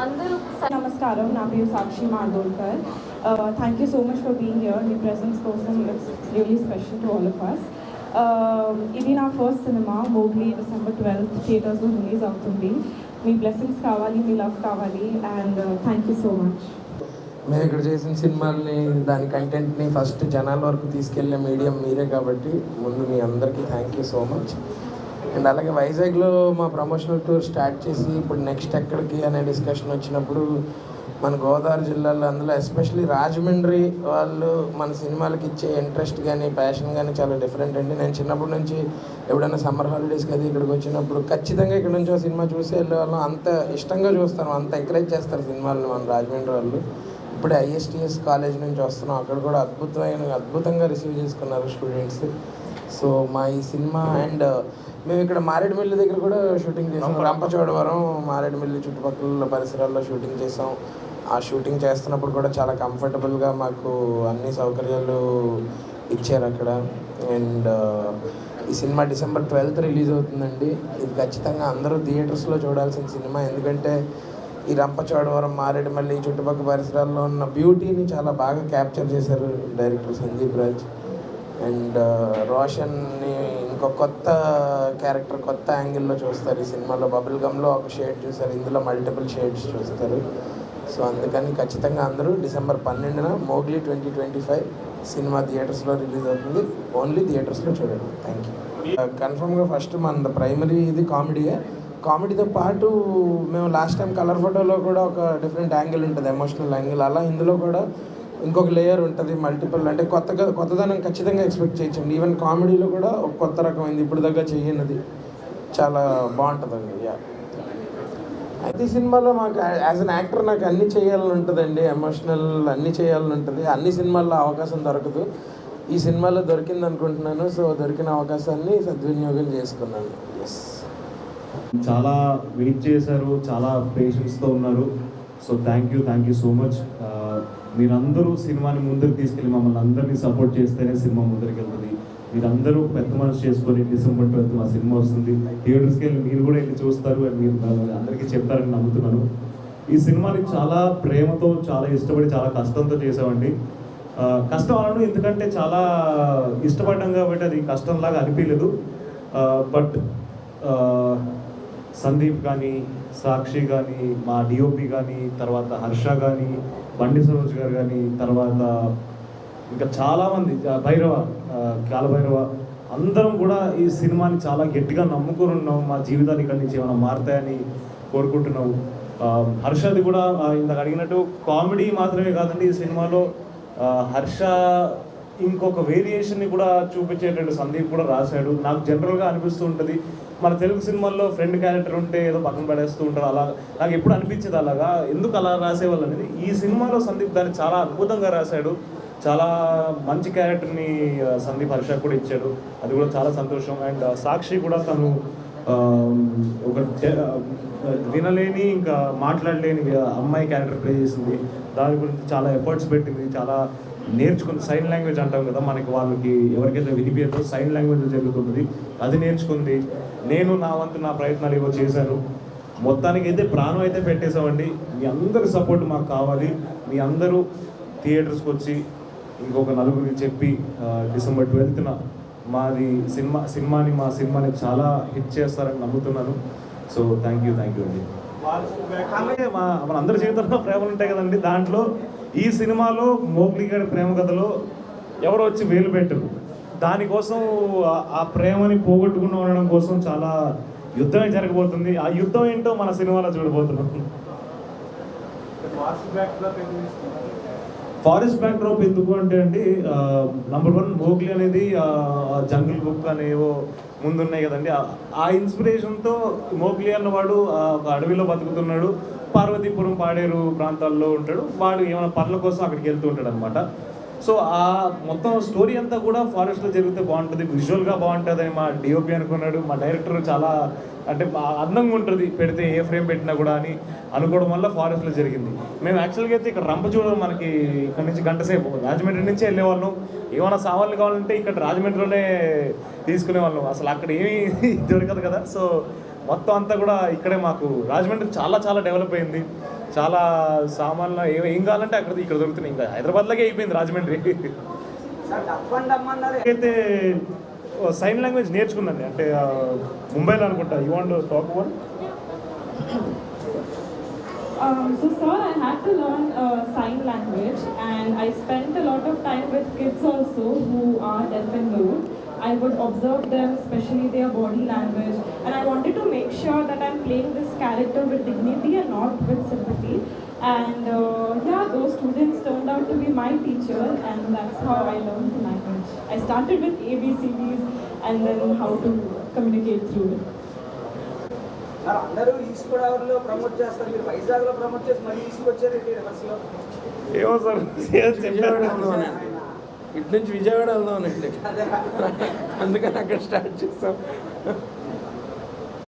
అందరూ Namaskaram, నా పేరు సాక్షి మార్దోల్కర్. Thank you so much for being here. Me presence కోసం it's really special to all of us. ఇది నా first cinema Mowgli December 12th థియేటర్స్లో release అవుతుంది. మీ బ్లెస్సింగ్స్ కావాలి, మీ లవ్ కావాలి and thank you so much. మేము ఇక్కడ చేసిన సినిమాల్ని దాని కంటెంట్ని ఫస్ట్ జనాల వరకు తీసుకెళ్ళే మీడియం మీరే కాబట్టి ముందు మీ అందరికీ thank you so much. And అలాగే వైజాగ్లో మా ప్రమోషనల్ టూర్ స్టార్ట్ చేసి ఇప్పుడు నెక్స్ట్ ఎక్కడికి అనే డిస్కషన్ వచ్చినప్పుడు మన గోదావరి జిల్లాలో అందులో ఎస్పెషలీ రాజమండ్రి వాళ్ళు మన సినిమాలకి ఇచ్చే ఇంట్రెస్ట్ కానీ ప్యాషన్ కానీ చాలా డిఫరెంట్ అండి. నేను చిన్నప్పటి నుంచి ఎప్పుడైనా సమ్మర్ హాలిడేస్కి అది ఇక్కడికి వచ్చినప్పుడు ఖచ్చితంగా ఇక్కడ నుంచి ఒక సినిమా చూసి వెళ్ళే వాళ్ళం. అంత ఇష్టంగా చూస్తాను, అంత ఎంకరేజ్ చేస్తారు సినిమాలను మన రాజమండ్రి వాళ్ళు. ఇప్పుడే ISTS కాలేజ్ నుంచి వస్తున్నాం, అక్కడ కూడా అద్భుతంగా రిసీవ్ చేసుకున్నారు స్టూడెంట్స్. సో మా ఈ సినిమా అండ్ మేము ఇక్కడ మారేడుమిల్లి దగ్గర కూడా షూటింగ్ చేసాం. రంపచోడవరం మారేడుమిల్లి చుట్టుపక్కల పరిసరాల్లో షూటింగ్ చేసాం. ఆ షూటింగ్ చేస్తున్నప్పుడు కూడా చాలా కంఫర్టబుల్గా మాకు అన్ని సౌకర్యాలు ఇచ్చారు అక్కడ. అండ్ ఈ సినిమా December 12th రిలీజ్ అవుతుందండి. ఇది ఖచ్చితంగా అందరూ థియేటర్స్లో చూడాల్సిన సినిమా. ఎందుకంటే ఈ రంపచోడవరం మారేడుమల్లి చుట్టుపక్కల పరిసరాల్లో ఉన్న బ్యూటీని చాలా బాగా క్యాప్చర్ చేశారు డైరెక్టర్ సందీప్ రాజ్. అండ్ రోషన్ని ఇంకో కొత్త క్యారెక్టర్, కొత్త యాంగిల్లో చూస్తారు ఈ సినిమాలో. బబుల్ గమ్లో ఒక షేడ్ చూస్తారు, ఇందులో మల్టిపుల్ షేడ్స్ చూస్తారు. సో అందుకని ఖచ్చితంగా అందరూ December 12న మోగ్లీ 2025 సినిమా థియేటర్స్లో రిలీజ్ అవుతుంది. ఓన్లీ థియేటర్స్లో చూడండి. Thank you. కన్ఫర్మ్గా ఫస్ట్ మన ప్రైమరీ ఇది కామెడీయే. కామెడీతో పాటు మేము లాస్ట్ టైం కలర్ ఫోటోలో కూడా ఒక డిఫరెంట్ యాంగిల్ ఉంటుంది, ఎమోషనల్ యాంగిల్. అలా ఇందులో కూడా ఇంకొక లేయర్ ఉంటుంది, మల్టిపుల్. అంటే కొత్తదనం ఖచ్చితంగా ఎక్స్పెక్ట్ చేయొచ్చండి. ఈవెన్ కామెడీలో కూడా ఒక కొత్త రకమైంది, ఇప్పుడు దగ్గర చేయనది చాలా బాగుంటుందండి. అయితే సినిమాలో మాకు యాజ్ అన్ యాక్టర్ నాకు అన్నీ చేయాలని ఉంటుందండి, ఎమోషనల్ అన్నీ చేయాలని ఉంటుంది. అన్ని సినిమాల్లో అవకాశం దొరకదు, ఈ సినిమాలో దొరికింది అనుకుంటున్నాను. సో దొరికిన అవకాశాన్ని సద్వినియోగం చేసుకున్నాను. ఎస్, చాలా వెయిట్ చేశారు, చాలా పేషెన్స్తో ఉన్నారు. So thank you so much. మీరందరూ సినిమాని ముందుకు తీసుకెళ్ళి మమ్మల్ని అందరినీ సపోర్ట్ చేస్తేనే సినిమా ముందరికి వెళ్తుంది. మీరందరూ పెద్ద మనసు చేసుకొని December 12th మా సినిమా వస్తుంది. థియేటర్స్కి వెళ్ళి మీరు కూడా వెళ్ళి చూస్తారు అని మీరు అందరికీ చెప్తారని నమ్ముతున్నాను. ఈ సినిమాని చాలా ప్రేమతో, చాలా ఇష్టపడి, చాలా కష్టంతో చేసామండి. కష్టం అనను, ఎందుకంటే చాలా ఇష్టపడ్డాం కాబట్టి అది కష్టంలాగా అనిపించలేదు. బట్ సందీప్ కానీ, సాక్షి కానీ, మా DOP కానీ, తర్వాత హర్ష కానీ, బండి సరోజ్ గారు కానీ, తర్వాత ఇంకా చాలామంది, భైరవ, కాలభైరవ, అందరం కూడా ఈ సినిమాని చాలా గట్టిగా నమ్ముకొని ఉన్నాం. మా జీవితాలు ఇక్కడి నుంచి ఏమైనా మారుతాయని కోరుకుంటున్నాము. హర్షది కూడా ఇందాక అడిగినట్టు కామెడీ మాత్రమే కాదండి, ఈ సినిమాలో హర్ష ఇంకొక వేరియేషన్ని కూడా చూపించేటట్టు సందీప్ కూడా రాశాడు. నాకు జనరల్గా అనిపిస్తూ ఉంటుంది, మన తెలుగు సినిమాల్లో ఫ్రెండ్ క్యారెక్టర్ ఉంటే ఏదో పక్కన పడేస్తూ ఉంటారు. అలా నాకు ఎప్పుడు అనిపించేది, అలాగా ఎందుకు అలా రాసేవాళ్ళు అనేది. ఈ సినిమాలో సందీప్ దాన్ని చాలా అద్భుతంగా రాశాడు. చాలా మంచి క్యారెక్టర్ని సందీప్ హర్ష కూడా ఇచ్చాడు, అది కూడా చాలా సంతోషం. అండ్ సాక్షి కూడా తను ఒక వినలేని, ఇంకా మాట్లాడలేని అమ్మాయి క్యారెక్టర్ ప్లే చేసింది. దాని గురించి చాలా ఎఫర్ట్స్ పెట్టింది, చాలా నేర్చుకుంది. సైన్ లాంగ్వేజ్ అంటాం కదా, మనకి వాళ్ళకి ఎవరికైతే వినిపించదో సైన్ లాంగ్వేజ్ జరుగుతుంది, అది నేర్చుకుంది. నేను నా వంతు నా ప్రయత్నాలు ఏవో చేశాను. మొత్తానికి అయితే ప్రాణం అయితే పెట్టేశామండి. మీ అందరి సపోర్ట్ మాకు కావాలి. మీ అందరూ థియేటర్స్కి వచ్చి ఇంకొక నలుగురికి చెప్పి December 12న మా సినిమాని చాలా హిట్ చేస్తారని నమ్ముతున్నాను. సో థ్యాంక్ యూ అండి. అలాగే మనందరి జీవితంలో ప్రేమలు ఉంటాయి కదండి. దాంట్లో ఈ సినిమాలో మోగ్లీ గారి ప్రేమ కథలో ఎవరో వచ్చి వేలు పెట్టరు. దానికోసం ఆ ప్రేమని పోగొట్టుకుని ఉండడం కోసం చాలా యుద్ధమే జరగబోతుంది. ఆ యుద్ధం ఏంటో మన సినిమాలో చూడబోతున్నాం. ఫారెస్ట్ బ్యాక్డ్రాప్ ఎందుకు అంటే అండి, నంబర్ 1 మోగ్లీ అనేది జంగిల్ బుక్ అనేవో ముందున్నాయి కదండి. ఆ ఇన్స్పిరేషన్తో మోగ్లీ అన్నవాడు ఒక అడవిలో బతుకుతున్నాడు, పార్వతీపురం పాడేరు ప్రాంతాల్లో ఉంటాడు. వాడు ఏమైనా పనుల కోసం అక్కడికి వెళ్తూ ఉంటాడు అనమాట. సో ఆ మొత్తం స్టోరీ అంతా కూడా ఫారెస్ట్లో జరిగితే బాగుంటుంది, విజువల్గా బాగుంటుంది అని మా DOP అనుకున్నాడు. మా డైరెక్టర్ చాలా అంటే అందంగా ఉంటుంది పెడితే, ఏ ఫ్రేమ్ పెట్టినా కూడా అని అనుకోవడం వల్ల ఫారెస్ట్లో జరిగింది. మేము యాక్చువల్గా అయితే ఇక్కడ రంపచోడవరం, మనకి ఇక్కడ నుంచి గంట సేపు రాజమండ్రి నుంచే వెళ్ళేవాళ్ళం. ఏమైనా సామాన్లు కావాలంటే ఇక్కడ రాజమండ్రిలోనే తీసుకునేవాళ్ళం. అసలు అక్కడ ఏమీ దొరకదు కదా. సో మొత్తం అంతా కూడా ఇక్కడే మాకు రాజమండ్రి చాలా చాలా డెవలప్ అయింది. చాలా సామాన్లు ఏం కావాలంటే ఇక్కడ దొరుకుతున్నాయి. ఇంకా హైదరాబాద్లోకే అయిపోయింది రాజమండ్రి. అయితే సైన్ లాంగ్వేజ్ నేర్చుకున్నాను, అంటే ముంబైలో అనుకుంటా. You want to talk about? So sir, I had to learn sign language, and I spent a lot of time with kids also who are deaf and mute. I would observe them, especially their body language, and I wanted to make sure that I'm playing this character with dignity and not with sympathy. And yeah, those students turned out to be my teachers, and that's how I learned the language. I started with ABCDs and then how to communicate through it. అందరూ east గోదావరిలో promote చేస్తారు, మీరు వైజాగ్లో promote చేసి మళ్ళీ తీసుకొచ్చారు రివర్స్లో. ఏమో సార్, విజయవాడ వెళ్దామనండి, ఇటు నుంచి విజయవాడ వెళ్దామనండి, అందుకని అక్కడ స్టార్ట్ చేస్తాం.